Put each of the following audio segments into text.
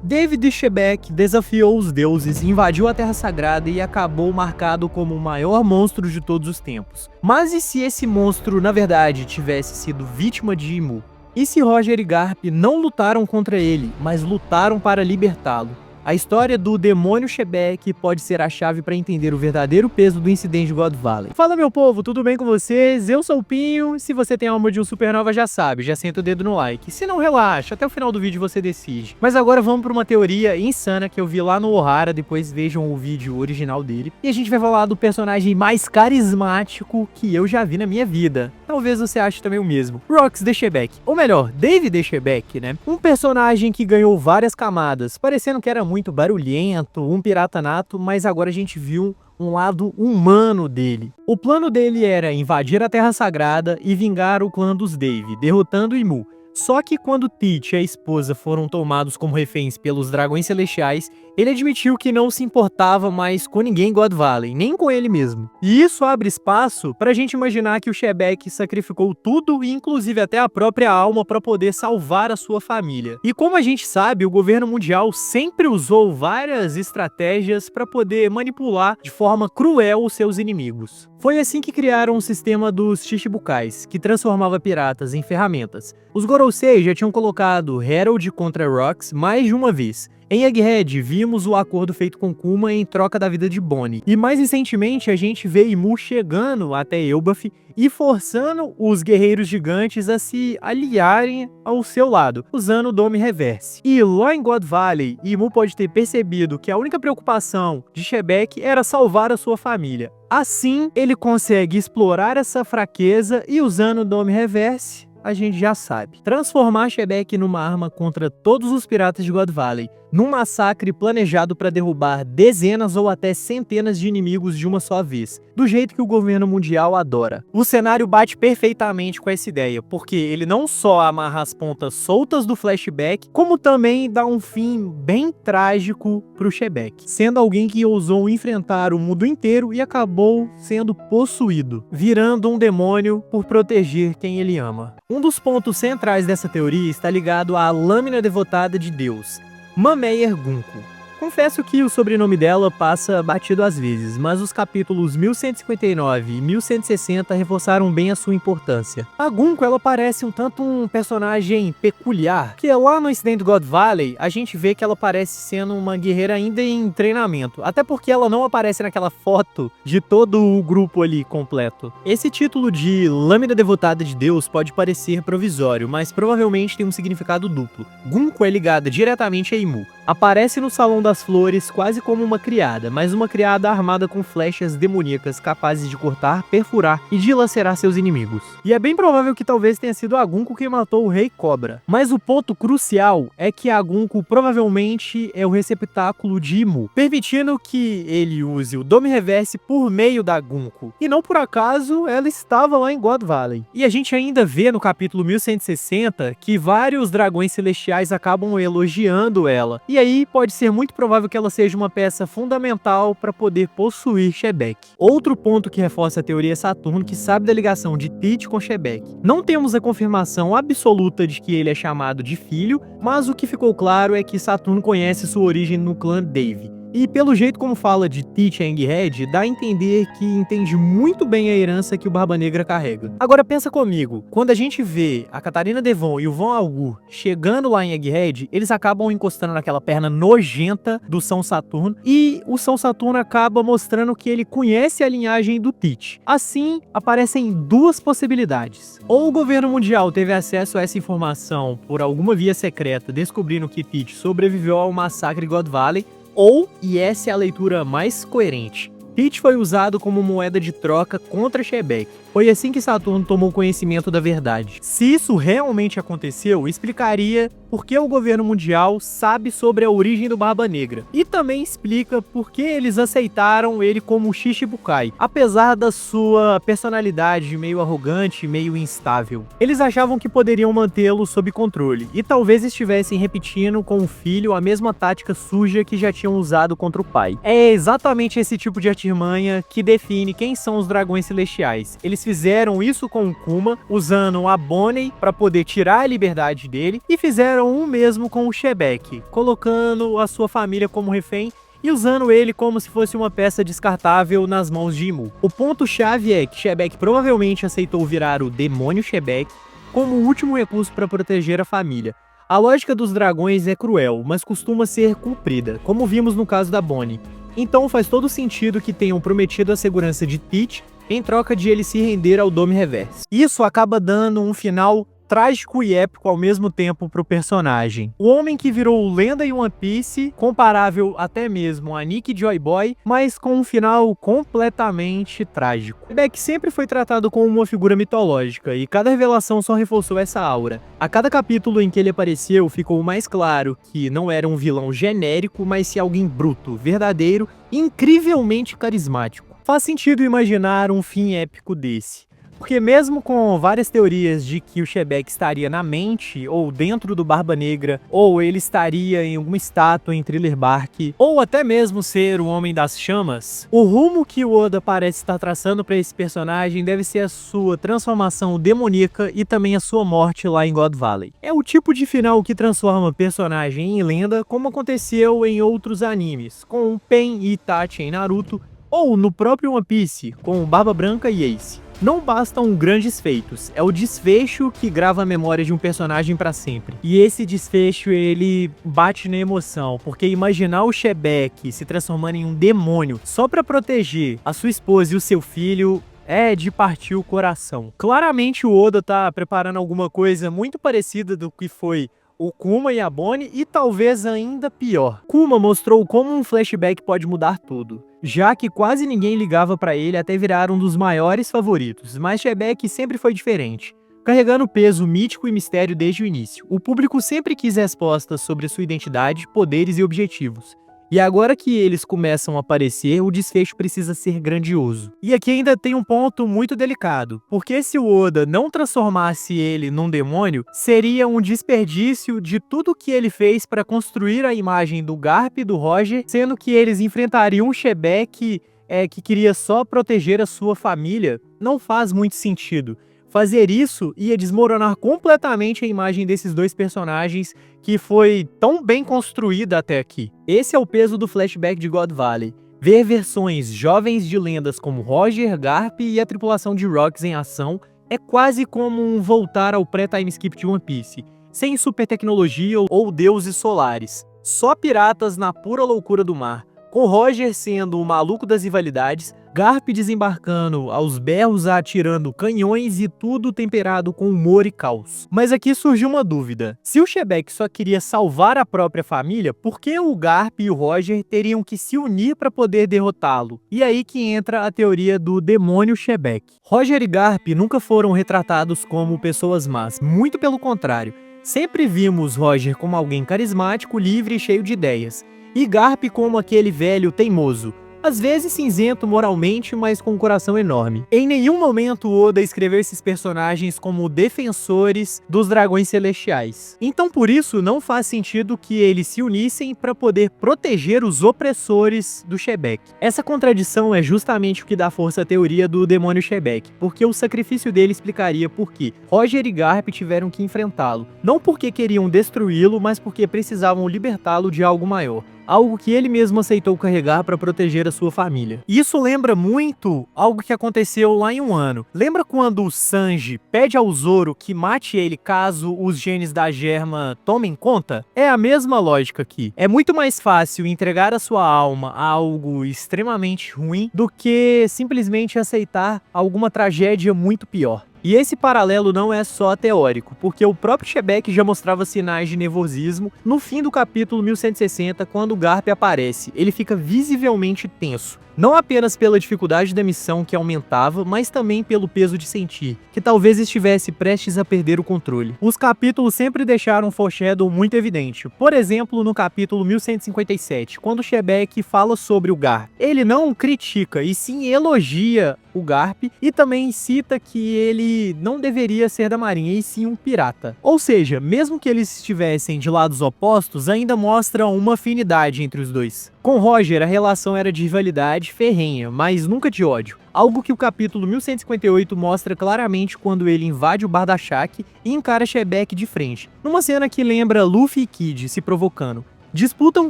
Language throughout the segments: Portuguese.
David Shebeck desafiou os deuses, invadiu a Terra Sagrada e acabou marcado como o maior monstro de todos os tempos. Mas e se esse monstro, na verdade, tivesse sido vítima de Imu? E se Roger e Garp não lutaram contra ele, mas lutaram para libertá-lo? A história do demônio Shebeck pode ser a chave para entender o verdadeiro peso do incidente de God Valley. Fala, meu povo, tudo bem com vocês? Eu sou o Pinho. Se você tem alma de um supernova, já sabe, já senta o dedo no like. Se não, relaxa, até o final do vídeo você decide. Mas agora vamos para uma teoria insana que eu vi lá no Ohara, depois vejam o vídeo original dele. E a gente vai falar do personagem mais carismático que eu já vi na minha vida. Talvez você ache também o mesmo. Rox the Shebeck, ou melhor, David the Shebeck, né? Um personagem que ganhou várias camadas, parecendo que era muito barulhento, um pirata nato, mas agora a gente viu um lado humano dele. O plano dele era invadir a Terra Sagrada e vingar o clã dos Dave, derrotando Imu. Só que quando Teach e a esposa foram tomados como reféns pelos dragões celestiais, ele admitiu que não se importava mais com ninguém em God Valley, nem com ele mesmo. E isso abre espaço pra gente imaginar que o Shebeck sacrificou tudo, inclusive até a própria alma, para poder salvar a sua família. E como a gente sabe, o governo mundial sempre usou várias estratégias para poder manipular de forma cruel os seus inimigos. Foi assim que criaram o sistema dos Chichibukais, que transformava piratas em ferramentas. Os Gorosei já tinham colocado Herald contra Rox mais de uma vez. Em Egghead, vimos o acordo feito com Kuma em troca da vida de Bonnie. E mais recentemente, a gente vê Imu chegando até Elbaf e forçando os guerreiros gigantes a se aliarem ao seu lado, usando o Dome Reverse. E lá em God Valley, Imu pode ter percebido que a única preocupação de Shebeck era salvar a sua família. Assim, ele consegue explorar essa fraqueza e, usando o Dome Reverse, a gente já sabe, transformar Shebeck numa arma contra todos os piratas de God Valley, num massacre planejado para derrubar dezenas ou até centenas de inimigos de uma só vez, do jeito que o governo mundial adora. O cenário bate perfeitamente com essa ideia, porque ele não só amarra as pontas soltas do flashback, como também dá um fim bem trágico pro Shebeck, sendo alguém que ousou enfrentar o mundo inteiro e acabou sendo possuído, virando um demônio por proteger quem ele ama. Um dos pontos centrais dessa teoria está ligado à lâmina devotada de Deus, Mameyer Gunko. Confesso que o sobrenome dela passa batido às vezes, mas os capítulos 1159 e 1160 reforçaram bem a sua importância. A Gunko, ela parece um tanto um personagem peculiar, que lá no incidente do God Valley, a gente vê que ela parece sendo uma guerreira ainda em treinamento, até porque ela não aparece naquela foto de todo o grupo ali completo. Esse título de Lâmina Devotada de Deus pode parecer provisório, mas provavelmente tem um significado duplo. Gunko é ligada diretamente a Imu. Aparece no Salão das Flores quase como uma criada, mas uma criada armada com flechas demoníacas capazes de cortar, perfurar e dilacerar seus inimigos. E é bem provável que talvez tenha sido a Gunko que matou o Rei Cobra. Mas o ponto crucial é que a Gunko provavelmente é o receptáculo de Imu, permitindo que ele use o Dome Reverse por meio da Gunko. E não por acaso ela estava lá em God Valley. E a gente ainda vê no capítulo 1160 que vários dragões celestiais acabam elogiando ela. E aí pode ser muito provável que ela seja uma peça fundamental para poder possuir Shebeck. Outro ponto que reforça a teoria é Saturno, que sabe da ligação de Teach com Shebeck. Não temos a confirmação absoluta de que ele é chamado de filho, mas o que ficou claro é que Saturno conhece sua origem no clã Dave. E pelo jeito como fala de Teach em Egghead, dá a entender que entende muito bem a herança que o Barba Negra carrega. Agora pensa comigo, quando a gente vê a Catarina Devon e o Von Augur chegando lá em Egghead, eles acabam encostando naquela perna nojenta do São Saturno, e o São Saturno acaba mostrando que ele conhece a linhagem do Teach. Assim, aparecem duas possibilidades. Ou o governo mundial teve acesso a essa informação por alguma via secreta, descobrindo que Teach sobreviveu ao massacre de God Valley, ou, e essa é a leitura mais coerente, Teach foi usado como moeda de troca contra Shebeck. Foi assim que Saturno tomou conhecimento da verdade. Se isso realmente aconteceu, explicaria por que o governo mundial sabe sobre a origem do Barba Negra. E também explica por que eles aceitaram ele como Chichibukai, apesar da sua personalidade meio arrogante, meio instável. Eles achavam que poderiam mantê-lo sob controle, e talvez estivessem repetindo com o filho a mesma tática suja que já tinham usado contra o pai. É exatamente esse tipo de artimanha que define quem são os dragões celestiais. Eles fizeram isso com o Kuma, usando a Bonnie para poder tirar a liberdade dele, e fizeram o mesmo com o Shebek, colocando a sua família como refém e usando ele como se fosse uma peça descartável nas mãos de Imu. O ponto-chave é que Shebek provavelmente aceitou virar o demônio Shebek como o último recurso para proteger a família. A lógica dos dragões é cruel, mas costuma ser cumprida, como vimos no caso da Bonnie. Então faz todo sentido que tenham prometido a segurança de Teach em troca de ele se render ao Dome Reverse. Isso acaba dando um final trágico e épico ao mesmo tempo para o personagem. O homem que virou lenda em One Piece, comparável até mesmo a Nick Joy Boy, mas com um final completamente trágico. Shebek sempre foi tratado como uma figura mitológica, e cada revelação só reforçou essa aura. A cada capítulo em que ele apareceu, ficou mais claro que não era um vilão genérico, mas sim alguém bruto, verdadeiro e incrivelmente carismático. Faz sentido imaginar um fim épico desse. Porque mesmo com várias teorias de que o Shebek estaria na mente, ou dentro do Barba Negra, ou ele estaria em alguma estátua em Thriller Bark, ou até mesmo ser o Homem das Chamas, o rumo que o Oda parece estar traçando para esse personagem deve ser a sua transformação demoníaca e também a sua morte lá em God Valley. É o tipo de final que transforma personagem em lenda, como aconteceu em outros animes, com Pen e Itachi em Naruto, ou no próprio One Piece, com Barba Branca e Ace. Não bastam grandes feitos, é o desfecho que grava a memória de um personagem para sempre. E esse desfecho, ele bate na emoção, porque imaginar o Shebek se transformando em um demônio só para proteger a sua esposa e o seu filho é de partir o coração. Claramente o Oda tá preparando alguma coisa muito parecida do que foi o Kuma e a Bonnie, e talvez ainda pior. Kuma mostrou como um flashback pode mudar tudo, já que quase ninguém ligava pra ele até virar um dos maiores favoritos, mas Shebek sempre foi diferente, carregando peso mítico e mistério desde o início. O público sempre quis respostas sobre sua identidade, poderes e objetivos. E agora que eles começam a aparecer, o desfecho precisa ser grandioso. E aqui ainda tem um ponto muito delicado, porque se o Oda não transformasse ele num demônio, seria um desperdício de tudo que ele fez para construir a imagem do Garp e do Roger, sendo que eles enfrentariam um Shebek que queria só proteger a sua família. Não faz muito sentido. Fazer isso ia desmoronar completamente a imagem desses dois personagens que foi tão bem construída até aqui. Esse é o peso do flashback de God Valley. Ver versões jovens de lendas como Roger, Garp e a tripulação de Rocks em ação é quase como um voltar ao pré-time skip de One Piece, sem super tecnologia ou deuses solares, só piratas na pura loucura do mar, com Roger sendo o maluco das rivalidades, Garp desembarcando aos berros atirando canhões e tudo temperado com humor e caos. Mas aqui surgiu uma dúvida. Se o Shebek só queria salvar a própria família, por que o Garp e o Roger teriam que se unir para poder derrotá-lo? E aí que entra a teoria do demônio Shebek. Roger e Garp nunca foram retratados como pessoas más, muito pelo contrário. Sempre vimos Roger como alguém carismático, livre e cheio de ideias, e Garp como aquele velho teimoso, às vezes cinzento moralmente, mas com um coração enorme. Em nenhum momento Oda escreveu esses personagens como defensores dos dragões celestiais. Então por isso não faz sentido que eles se unissem para poder proteger os opressores do Shebek. Essa contradição é justamente o que dá força à teoria do demônio Shebek, porque o sacrifício dele explicaria por que Roger e Garp tiveram que enfrentá-lo. Não porque queriam destruí-lo, mas porque precisavam libertá-lo de algo maior. Algo que ele mesmo aceitou carregar para proteger a sua família. Isso lembra muito algo que aconteceu lá em Wano. Lembra quando o Sanji pede ao Zoro que mate ele caso os genes da Germa tomem conta? É a mesma lógica aqui. É muito mais fácil entregar a sua alma a algo extremamente ruim do que simplesmente aceitar alguma tragédia muito pior. E esse paralelo não é só teórico, porque o próprio Shebek já mostrava sinais de nervosismo no fim do capítulo 1160, quando o Garp aparece. Ele fica visivelmente tenso, não apenas pela dificuldade da missão que aumentava, mas também pelo peso de sentir, que talvez estivesse prestes a perder o controle. Os capítulos sempre deixaram um foreshadow muito evidente. Por exemplo, no capítulo 1157, quando Shebek fala sobre o Garp. Ele não critica, e sim elogia o Garp, e também cita que ele que não deveria ser da marinha e sim um pirata. Ou seja, mesmo que eles estivessem de lados opostos, ainda mostra uma afinidade entre os dois. Com Roger, a relação era de rivalidade ferrenha, mas nunca de ódio. Algo que o capítulo 1158 mostra claramente quando ele invade o bar da Shaq e encara Shebeck de frente, numa cena que lembra Luffy e Kid se provocando. Disputam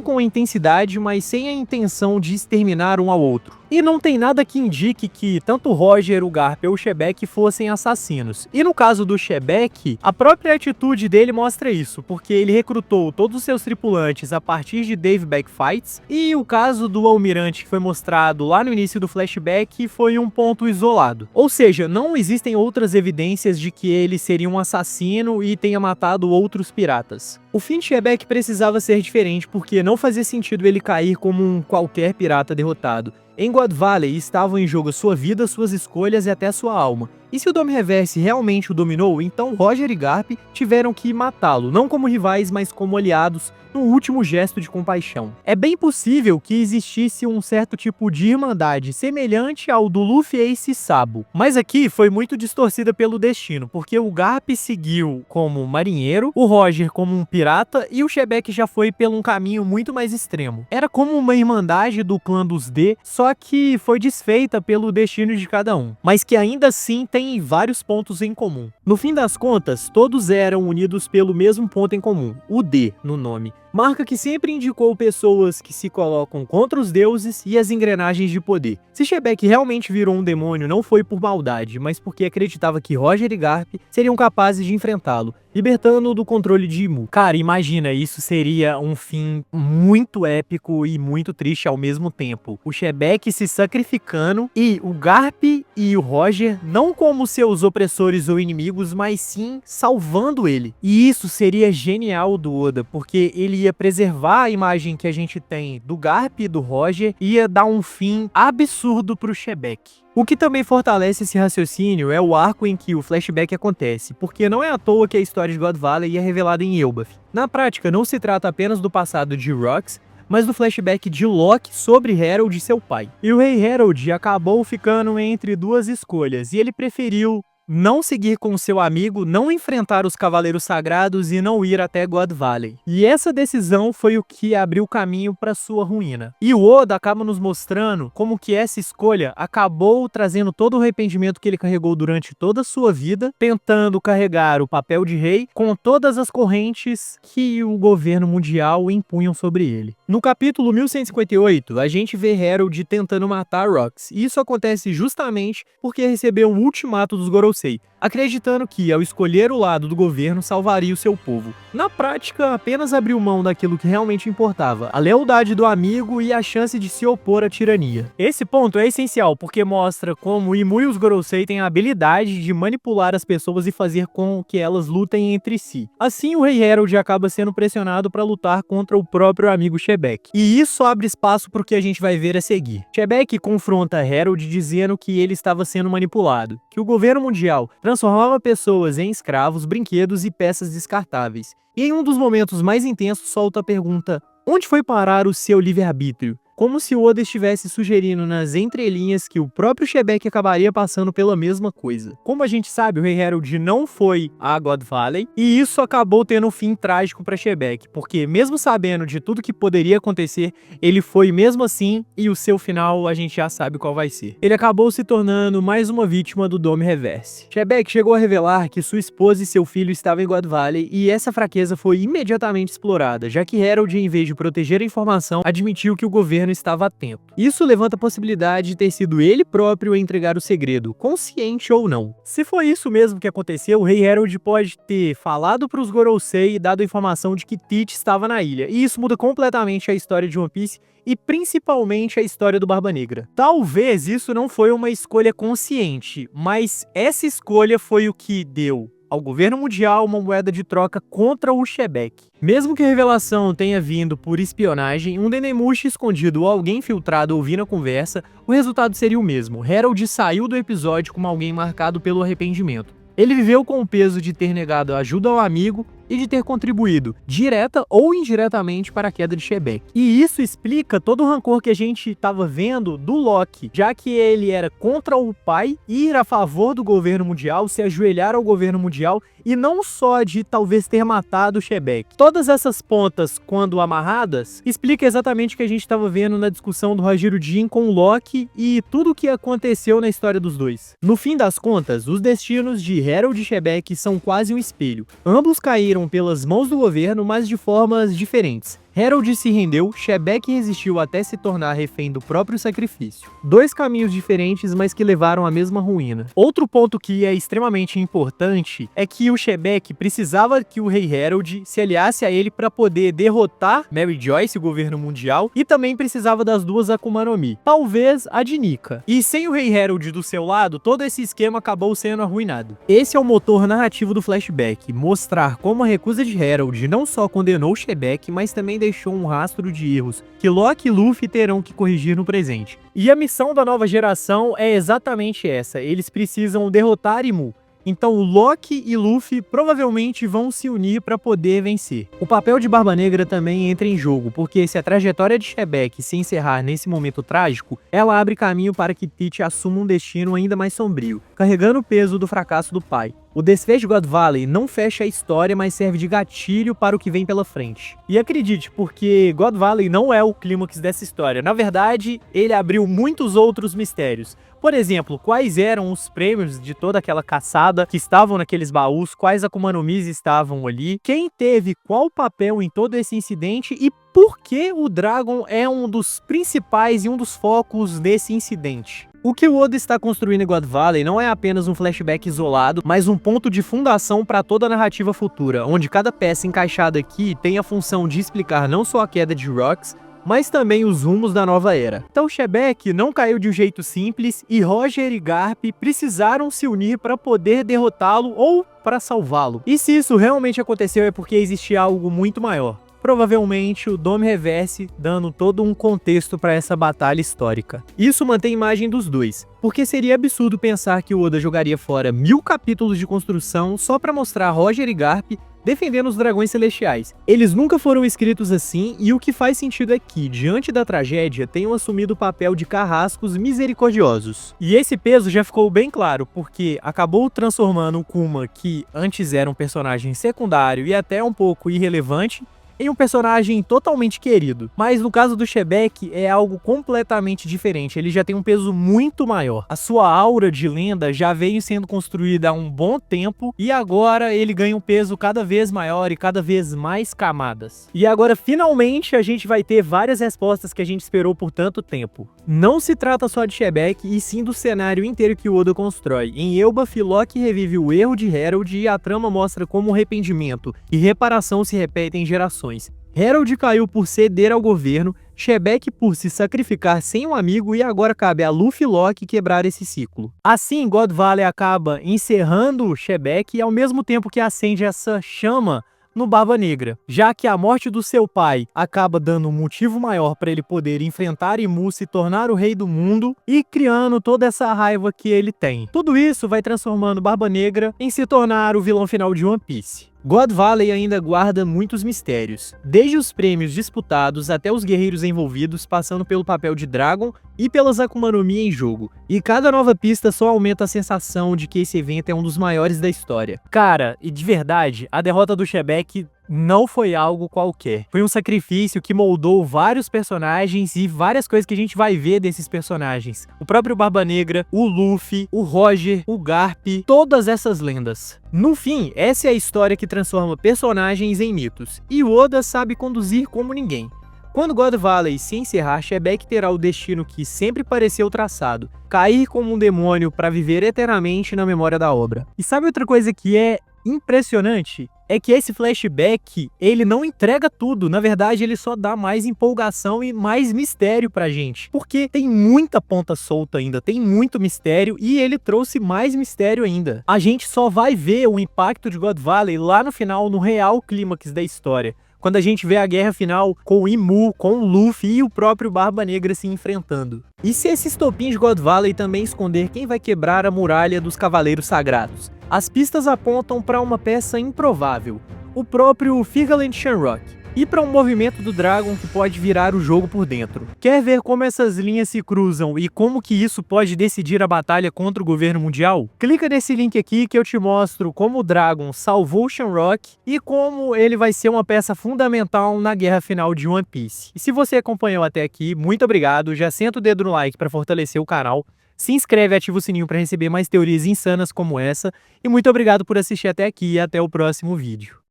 com intensidade, mas sem a intenção de exterminar um ao outro. E não tem nada que indique que tanto Roger, o Garp ou o Shebeck fossem assassinos. E no caso do Shebeck, a própria atitude dele mostra isso, porque ele recrutou todos os seus tripulantes a partir de Dave Backfights, e o caso do almirante que foi mostrado lá no início do flashback foi um ponto isolado. Ou seja, não existem outras evidências de que ele seria um assassino e tenha matado outros piratas. O fim de Shebeck precisava ser diferente porque não fazia sentido ele cair como um qualquer pirata derrotado. Em God Valley estavam em jogo sua vida, suas escolhas e até sua alma. E se o Dome Reverse realmente o dominou, então Roger e Garp tiveram que matá-lo, não como rivais, mas como aliados, no último gesto de compaixão. É bem possível que existisse um certo tipo de irmandade semelhante ao do Luffy, Ace e Sabo, mas aqui foi muito distorcida pelo destino, porque o Garp seguiu como marinheiro, o Roger como um pirata e o Shebeck já foi por um caminho muito mais extremo. Era como uma irmandade do clã dos D, só que foi desfeita pelo destino de cada um, mas que ainda assim tem vários pontos em comum. No fim das contas, todos eram unidos pelo mesmo ponto em comum, o D no nome. Marca que sempre indicou pessoas que se colocam contra os deuses e as engrenagens de poder. Se Shebeck realmente virou um demônio, não foi por maldade, mas porque acreditava que Roger e Garp seriam capazes de enfrentá-lo, libertando-o do controle de Imu. Cara, imagina, isso seria um fim muito épico e muito triste ao mesmo tempo. O Shebeck se sacrificando e o Garp e o Roger não como seus opressores ou inimigos, mas sim salvando ele. E isso seria genial do Oda, porque ele ia preservar a imagem que a gente tem do Garp e do Roger e ia dar um fim absurdo pro Shebeck. O que também fortalece esse raciocínio é o arco em que o flashback acontece, porque não é à toa que a história de God Valley é revelada em Elbaf. Na prática, não se trata apenas do passado de Rox, mas do flashback de Loki sobre Harold e seu pai. E o rei Harold acabou ficando entre duas escolhas, e ele preferiu não seguir com seu amigo, não enfrentar os Cavaleiros Sagrados e não ir até God Valley. E essa decisão foi o que abriu o caminho para sua ruína. E o Oda acaba nos mostrando como que essa escolha acabou trazendo todo o arrependimento que ele carregou durante toda a sua vida, tentando carregar o papel de rei com todas as correntes que o governo mundial impunham sobre ele. No capítulo 1158, a gente vê Harold tentando matar Rox, e isso acontece justamente porque recebeu um ultimato dos Gorosei, acreditando que, ao escolher o lado do governo, salvaria o seu povo. Na prática, apenas abriu mão daquilo que realmente importava, a lealdade do amigo e a chance de se opor à tirania. Esse ponto é essencial, porque mostra como Imu e os Gorosei têm a habilidade de manipular as pessoas e fazer com que elas lutem entre si. Assim, o rei Harold acaba sendo pressionado para lutar contra o próprio amigo Shebeck. E isso abre espaço para o que a gente vai ver a seguir. Shebeck confronta Harold dizendo que ele estava sendo manipulado, que o governo mundial transformava pessoas em escravos, brinquedos e peças descartáveis. E em um dos momentos mais intensos solta a pergunta: onde foi parar o seu livre-arbítrio? Como se o Oda estivesse sugerindo nas entrelinhas que o próprio Shebeck acabaria passando pela mesma coisa. Como a gente sabe, o rei Harold não foi a God Valley, e isso acabou tendo um fim trágico para Shebeck, porque mesmo sabendo de tudo que poderia acontecer, ele foi mesmo assim, e o seu final a gente já sabe qual vai ser. Ele acabou se tornando mais uma vítima do Dome Reverse. Shebeck chegou a revelar que sua esposa e seu filho estavam em God Valley, e essa fraqueza foi imediatamente explorada, já que Harold, em vez de proteger a informação, admitiu que o governo estava atento. Isso levanta a possibilidade de ter sido ele próprio a entregar o segredo, consciente ou não. Se foi isso mesmo que aconteceu, o rei Harold pode ter falado para os Gorosei e dado a informação de que Tite estava na ilha, e isso muda completamente a história de One Piece e principalmente a história do Barba Negra. Talvez isso não foi uma escolha consciente, mas essa escolha foi o que deu ao governo mundial uma moeda de troca contra o Shebeck. Mesmo que a revelação tenha vindo por espionagem, um Dendemushi escondido ou alguém filtrado ouvindo a conversa, o resultado seria o mesmo. Harold saiu do episódio como alguém marcado pelo arrependimento. Ele viveu com o peso de ter negado ajuda ao amigo e de ter contribuído, direta ou indiretamente, para a queda de Shebeck. E isso explica todo o rancor que a gente estava vendo do Loki, já que ele era contra o pai, ir a favor do governo mundial, se ajoelhar ao governo mundial, e não só de talvez ter matado o Shebeck. Todas essas pontas, quando amarradas, explica exatamente o que a gente estava vendo na discussão do Hajiro Jin com o Loki e tudo o que aconteceu na história dos dois. No fim das contas, os destinos de Harold e Shebeck são quase um espelho. Ambos caíram pelas mãos do governo, mas de formas diferentes. Harold se rendeu, Shebeck resistiu até se tornar refém do próprio sacrifício. Dois caminhos diferentes, mas que levaram à mesma ruína. Outro ponto que é extremamente importante é que o Shebeck precisava que o rei Harold se aliasse a ele para poder derrotar Mary Joyce, o governo mundial, e também precisava das duas Akuma no Mi, talvez a de Nika. E sem o rei Harold do seu lado, todo esse esquema acabou sendo arruinado. Esse é o motor narrativo do flashback, mostrar como a recusa de Harold não só condenou Shebeck, mas também deixou um rastro de erros que Loki e Luffy terão que corrigir no presente. E a missão da nova geração é exatamente essa, eles precisam derrotar Imu. Então Loki e Luffy provavelmente vão se unir para poder vencer. O papel de Barba Negra também entra em jogo, porque se a trajetória de Shebeck se encerrar nesse momento trágico, ela abre caminho para que Tite assuma um destino ainda mais sombrio, carregando o peso do fracasso do pai. O desfecho de God Valley não fecha a história, mas serve de gatilho para o que vem pela frente. E acredite, porque God Valley não é o clímax dessa história. Na verdade, ele abriu muitos outros mistérios. Por exemplo, quais eram os prêmios de toda aquela caçada que estavam naqueles baús, quais Akuma no Mis estavam ali, quem teve qual papel em todo esse incidente e por que o Dragon é um dos principais e um dos focos desse incidente. O que o Oda está construindo em God Valley não é apenas um flashback isolado, mas um ponto de fundação para toda a narrativa futura, onde cada peça encaixada aqui tem a função de explicar não só a queda de Rox, mas também os rumos da nova era. Então Shebeck não caiu de um jeito simples e Roger e Garp precisaram se unir para poder derrotá-lo ou para salvá-lo. E se isso realmente aconteceu é porque existia algo muito maior. Provavelmente o Dome Reverse, dando todo um contexto para essa batalha histórica. Isso mantém a imagem dos dois, porque seria absurdo pensar que o Oda jogaria fora 1000 capítulos de construção só para mostrar Roger e Garp defendendo os dragões celestiais. Eles nunca foram escritos assim, e o que faz sentido é que, diante da tragédia, tenham assumido o papel de carrascos misericordiosos. E esse peso já ficou bem claro, porque acabou transformando o Kuma, que antes era um personagem secundário e até um pouco irrelevante, em um personagem totalmente querido. Mas no caso do Shebeck é algo completamente diferente, ele já tem um peso muito maior. A sua aura de lenda já veio sendo construída há um bom tempo e agora ele ganha um peso cada vez maior e cada vez mais camadas. E agora finalmente a gente vai ter várias respostas que a gente esperou por tanto tempo. Não se trata só de Shebeck e sim do cenário inteiro que o Oda constrói. Em Elbaf, Loki revive o erro de Harold e a trama mostra como arrependimento e reparação se repetem em gerações. Harold caiu por ceder ao governo, Shebeck por se sacrificar sem um amigo e agora cabe a Luffy e Loki quebrar esse ciclo. Assim, God Valley acaba encerrando Shebeck e ao mesmo tempo que acende essa chama no Barba Negra, já que a morte do seu pai acaba dando um motivo maior para ele poder enfrentar Imu, se tornar o rei do mundo e criando toda essa raiva que ele tem. Tudo isso vai transformando Barba Negra em se tornar o vilão final de One Piece. God Valley ainda guarda muitos mistérios, desde os prêmios disputados até os guerreiros envolvidos, passando pelo papel de Dragon e pelas Akuma no Mi em jogo. E cada nova pista só aumenta a sensação de que esse evento é um dos maiores da história. Cara, e de verdade, a derrota do Shebeck não foi algo qualquer. Foi um sacrifício que moldou vários personagens e várias coisas que a gente vai ver desses personagens. O próprio Barba Negra, o Luffy, o Roger, o Garp, todas essas lendas. No fim, essa é a história que transforma personagens em mitos. E o Oda sabe conduzir como ninguém. Quando God Valley se encerrar, Shebeck terá o destino que sempre pareceu traçado: cair como um demônio para viver eternamente na memória da obra. E sabe outra coisa que é impressionante? É que esse flashback, ele não entrega tudo, na verdade ele só dá mais empolgação e mais mistério pra gente, porque tem muita ponta solta ainda, tem muito mistério e ele trouxe mais mistério ainda. A gente só vai ver o impacto de God Valley lá no final, no real clímax da história, quando a gente vê a guerra final com o Imu, com o Luffy e o próprio Barba Negra se enfrentando. E se esse estopim de God Valley também esconder quem vai quebrar a muralha dos Cavaleiros Sagrados? As pistas apontam para uma peça improvável: o próprio Firgalent Shamrock, e para um movimento do Dragon que pode virar o jogo por dentro. Quer ver como essas linhas se cruzam e como que isso pode decidir a batalha contra o governo mundial? Clica nesse link aqui que eu te mostro como o Dragon salvou o Shamrock e como ele vai ser uma peça fundamental na guerra final de One Piece. E se você acompanhou até aqui, muito obrigado, já senta o dedo no like para fortalecer o canal, se inscreve e ativa o sininho para receber mais teorias insanas como essa, e muito obrigado por assistir até aqui e até o próximo vídeo.